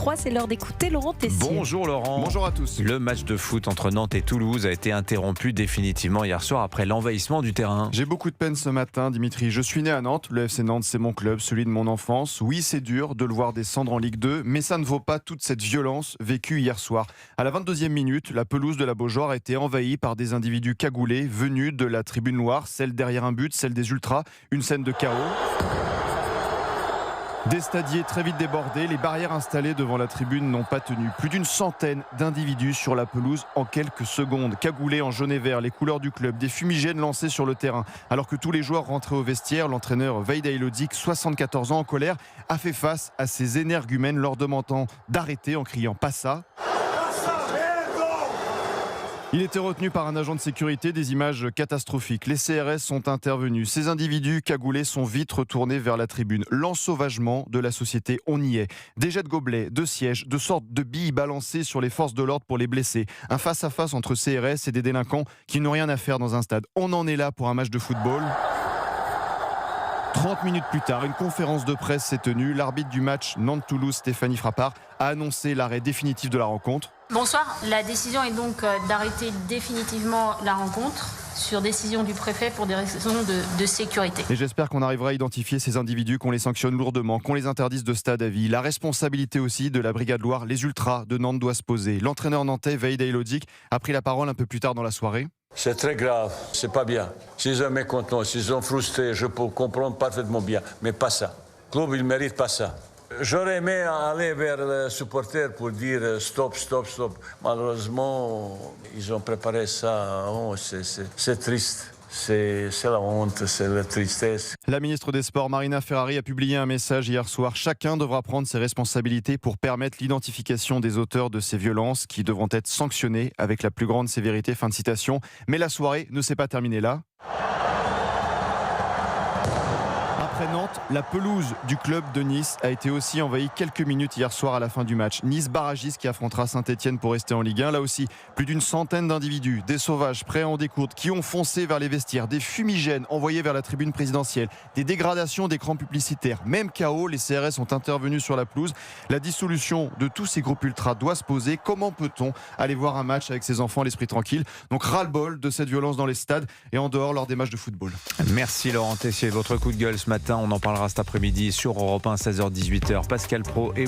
18h03, c'est l'heure d'écouter Laurent Tessier. Bonjour Laurent. Bonjour à tous. Le match de foot entre Nantes et Toulouse a été interrompu définitivement hier soir après l'envahissement du terrain. J'ai beaucoup de peine ce matin, Dimitri. Je suis né à Nantes, le FC Nantes c'est mon club, celui de mon enfance. Oui, c'est dur de le voir descendre en Ligue 2, mais ça ne vaut pas toute cette violence vécue hier soir. À la 22e minute, la pelouse de la Beaujoire a été envahie par des individus cagoulés venus de la tribune noire, celle derrière un but, celle des ultras, une scène de chaos. Des stadiers très vite débordés, les barrières installées devant la tribune n'ont pas tenu. Plus d'une centaine d'individus sur la pelouse en quelques secondes. Cagoulés en jaune et vert, les couleurs du club, des fumigènes lancés sur le terrain. Alors que tous les joueurs rentraient au vestiaire, l'entraîneur Vejda Ilodzic, 74 ans en colère, a fait face à ces énergumènes leur demandant d'arrêter en criant « Pas ça ». Il était retenu par un agent de sécurité, des images catastrophiques. Les CRS sont intervenus. Ces individus cagoulés sont vite retournés vers la tribune. L'ensauvagement de la société, on y est. Des jets de gobelets, de sièges, de sortes de billes balancées sur les forces de l'ordre pour les blesser. Un face-à-face entre CRS et des délinquants qui n'ont rien à faire dans un stade. On en est là pour un match de football. 30 minutes plus tard, une conférence de presse s'est tenue. L'arbitre du match Nantes-Toulouse, Stéphanie Frappard, a annoncé l'arrêt définitif de la rencontre. Bonsoir, la décision est donc d'arrêter définitivement la rencontre sur décision du préfet pour des raisons de sécurité. Et j'espère qu'on arrivera à identifier ces individus, qu'on les sanctionne lourdement, qu'on les interdise de stade à vie. La responsabilité aussi de la Brigade Loire, les ultras de Nantes doit se poser. L'entraîneur nantais Vejda Ilodzic a pris la parole un peu plus tard dans la soirée. C'est très grave, c'est pas bien. S'ils sont mécontents, s'ils sont frustrés, je peux comprendre parfaitement bien, mais pas ça. Le club, il ne mérite pas ça. J'aurais aimé aller vers les supporters pour dire stop, stop, stop. Malheureusement, ils ont préparé ça. Oh, c'est triste. C'est la honte, c'est la tristesse. La ministre des Sports, Marina Ferrari, a publié un message hier soir. Chacun devra prendre ses responsabilités pour permettre l'identification des auteurs de ces violences qui devront être sanctionnés avec la plus grande sévérité. Fin de citation. Mais la soirée ne s'est pas terminée là. Après Nantes, la pelouse du club de Nice a été aussi envahie quelques minutes hier soir à la fin du match. Nice barragiste qui affrontera Saint-Etienne pour rester en Ligue 1. Là aussi, plus d'une centaine d'individus, des sauvages prêts à en découdre, qui ont foncé vers les vestiaires, des fumigènes envoyés vers la tribune présidentielle, des dégradations d'écrans publicitaires. Même chaos, les CRS sont intervenus sur la pelouse. La dissolution de tous ces groupes ultras doit se poser. Comment peut-on aller voir un match avec ses enfants l'esprit tranquille? Donc ras-le-bol de cette violence dans les stades et en dehors lors des matchs de football. Merci Laurent Tessier, votre coup de gueule ce matin. On en parlera cet après-midi sur Europe 1, 16h-18h. Pascal Praud et vous.